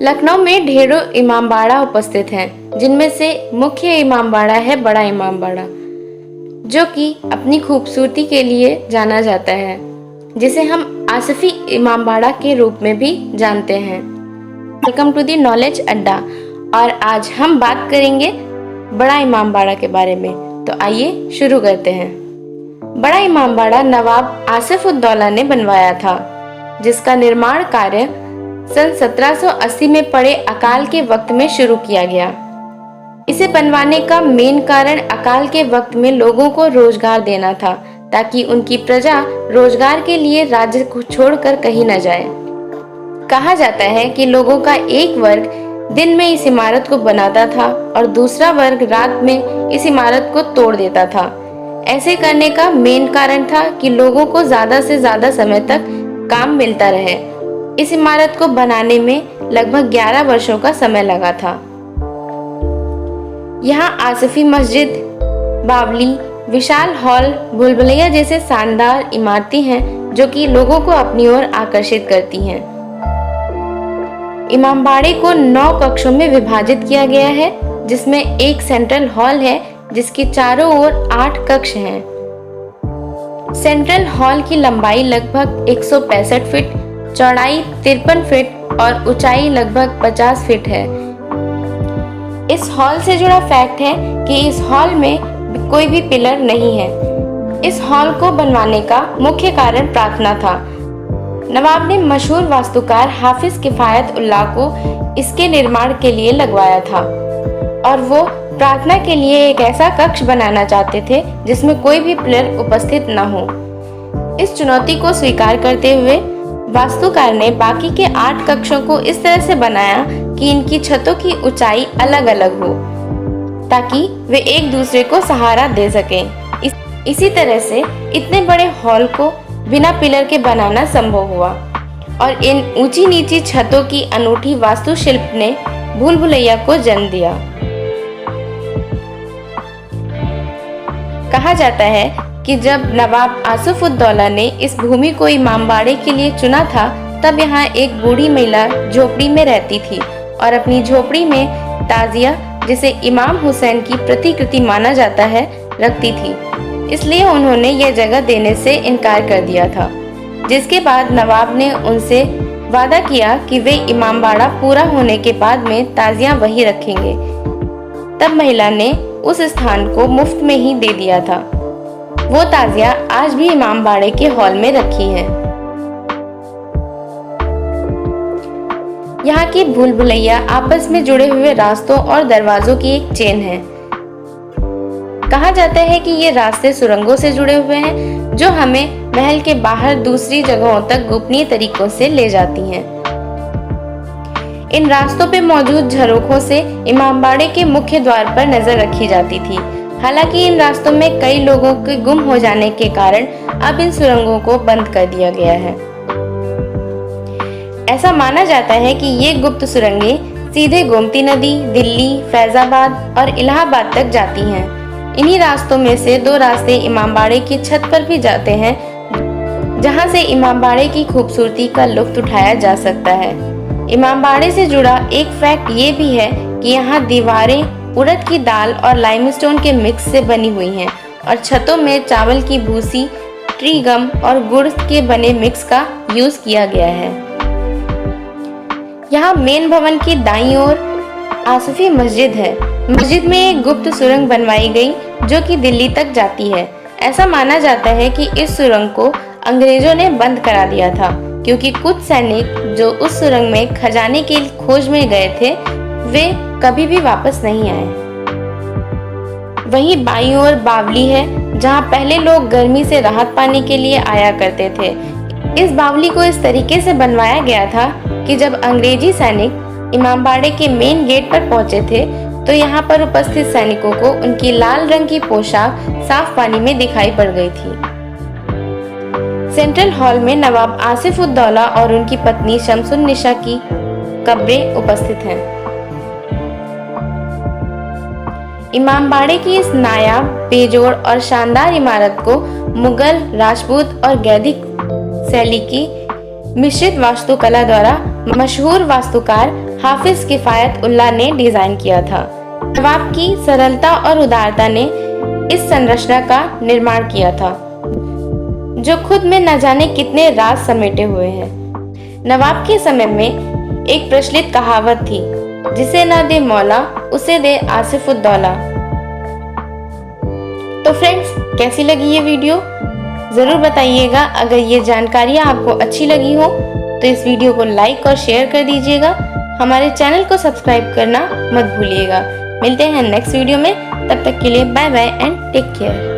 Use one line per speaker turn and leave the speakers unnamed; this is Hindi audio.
लखनऊ में ढेरों इमामबाड़ा उपस्थित हैं, जिनमें से मुख्य इमामबाड़ा है बड़ा इमामबाड़ा, जो कि अपनी खूबसूरती के लिए जाना जाता है, जिसे हम आसिफी इमामबाड़ा के रूप में भी जानते हैं। वेलकम टू दी नॉलेज अड्डा, और आज हम बात करेंगे बड़ा इमामबाड़ा के बारे में। तो आइए शुरू करते हैं। बड़ा इमामबाड़ा नवाब आसिफ उद दौला ने बनवाया था, जिसका निर्माण कार्य सन 1780 में पड़े अकाल के वक्त में शुरू किया गया। इसे बनवाने का मेन कारण अकाल के वक्त में लोगों को रोजगार देना था, ताकि उनकी प्रजा रोजगार के लिए राज्य को छोड़कर कहीं न जाए। कहा जाता है कि लोगों का एक वर्ग दिन में इस इमारत को बनाता था और दूसरा वर्ग रात में इस इमारत को तोड़ देता था। ऐसे करने का मेन कारण था कि लोगों को ज्यादा से ज्यादा समय तक काम मिलता रहे। इस इमारत को बनाने में लगभग 11 वर्षों का समय लगा था। यहाँ आसिफी मस्जिद, बावली, विशाल हॉल, भूलभुलैया जैसे शानदार इमारतें हैं, जो कि लोगों को अपनी ओर आकर्षित करती हैं। इमामबाड़े को 9 कक्षों में विभाजित किया गया है, जिसमें एक सेंट्रल हॉल है, जिसके चारों ओर 8 कक्ष हैं। सेंट्रल हॉल की लंबाई लगभग 165 फीट, चौड़ाई 53 फीट और ऊंचाई लगभग 50 फीट है। इस हॉल से जुड़ा फैक्ट है कि इस हॉल में कोई भी पिलर नहीं है। इस हॉल को बनवाने का मुख्य कारण प्रार्थना था। नवाब ने मशहूर वास्तुकार हाफिज किफायत उल्लाह को इसके निर्माण के लिए लगवाया था, और वो प्रार्थना के लिए एक ऐसा कक्ष बनाना चाहते थे जिसमें कोई भी पिलर उपस्थित न हो। इस चुनौती को स्वीकार करते हुए वास्तुकार ने बाकी के 8 कक्षों को इस तरह से बनाया कि इनकी छतों की ऊंचाई अलग अलग हो, ताकि वे एक दूसरे को सहारा दे सकें। इसी तरह से इतने बड़े हॉल को बिना पिलर के बनाना संभव हुआ, और इन ऊंची नीची छतों की अनूठी वास्तुशिल्प ने भूलभुलैया को जन्म दिया। कहा जाता है कि जब नवाब आसिफ उद दौला ने इस भूमि को इमामबाड़े के लिए चुना था, तब यहाँ एक बूढ़ी महिला झोपड़ी में रहती थी और अपनी झोपड़ी में ताजिया, जिसे इमाम हुसैन की प्रतिकृति माना जाता है, रखती थी। इसलिए उन्होंने यह जगह देने से इनकार कर दिया था, जिसके बाद नवाब ने उनसे वादा किया कि वे इमामबाड़ा पूरा होने के बाद में ताजिया वही रखेंगे। तब महिला ने उस स्थान को मुफ्त में ही दे दिया था। वो ताजिया आज भी इमामबाड़े के हॉल में रखी है। यहाँ की भूलभुलैया आपस में जुड़े हुए रास्तों और दरवाजों की एक चेन है। कहा जाता है कि ये रास्ते सुरंगों से जुड़े हुए हैं, जो हमें महल के बाहर दूसरी जगहों तक गोपनीय तरीकों से ले जाती हैं। इन रास्तों पे मौजूद झरोखों से इमामबाड़े के मुख्य द्वार पर नजर रखी जाती थी। हालांकि इन रास्तों में कई लोगों के गुम हो जाने के कारण अब इन सुरंगों को बंद कर दिया गया है। ऐसा माना जाता है कि ये गुप्त सुरंगें सीधे गोमती नदी, दिल्ली, फैजाबाद और इलाहाबाद तक जाती हैं। इन्हीं रास्तों में से 2 रास्ते इमामबाड़े की छत पर भी जाते हैं, जहां से इमामबाड़े की खूबसूरती का लुत्फ उठाया जा सकता है। इमामबाड़े से जुड़ा एक फैक्ट ये भी है कि यहाँ दीवारें उड़द की दाल और लाइमस्टोन के मिक्स से बनी हुई हैं, और छतों में चावल की भूसी, ट्री गम और गुड़ के बने मिक्स का यूज किया गया है। यहाँ मेन भवन की दाईं ओर आसिफी मस्जिद है। मस्जिद में एक गुप्त सुरंग बनवाई गई, जो कि दिल्ली तक जाती है। ऐसा माना जाता है कि इस सुरंग को अंग्रेजों ने बंद करा दिया था, क्योंकि कुछ सैनिक जो उस सुरंग में खजाने की खोज में गए थे, वे कभी भी वापस नहीं आए। वहीं बाईं ओर बावली है, जहां पहले लोग गर्मी से राहत पाने के लिए आया करते थे। इस बावली को इस तरीके से बनवाया गया था कि जब अंग्रेजी सैनिक इमामबाड़े के मेन गेट पर पहुंचे थे, तो यहाँ पर उपस्थित सैनिकों को उनकी लाल रंग की पोशाक साफ पानी में दिखाई पड़ गई थी। सेंट्रल हॉल में नवाब आसिफ उद दौला और उनकी पत्नी शमसुन निशा की कब्रें उपस्थित हैं। इमामबाड़े की इस नायाब, बेजोड़ और शानदार इमारत को मुगल, राजपूत और वैदिक शैली की मिश्रित वास्तुकला द्वारा मशहूर वास्तुकार हाफिज किफायत उल्लाह ने डिजाइन किया था। नवाब की सरलता और उदारता ने इस संरचना का निर्माण किया था, जो खुद में न जाने कितने राज समेटे हुए हैं। नवाब के समय में एक प्रचलित कहावत थी, जिसे ना दे मौला उसे दे आसिफुद्दौला। तो फ्रेंड्स, कैसी लगी ये वीडियो जरूर बताइएगा। अगर ये जानकारियाँ आपको अच्छी लगी हो तो इस वीडियो को लाइक और शेयर कर दीजिएगा। हमारे चैनल को सब्सक्राइब करना मत भूलिएगा। मिलते हैं नेक्स्ट वीडियो में, तब तक के लिए bye bye and take care.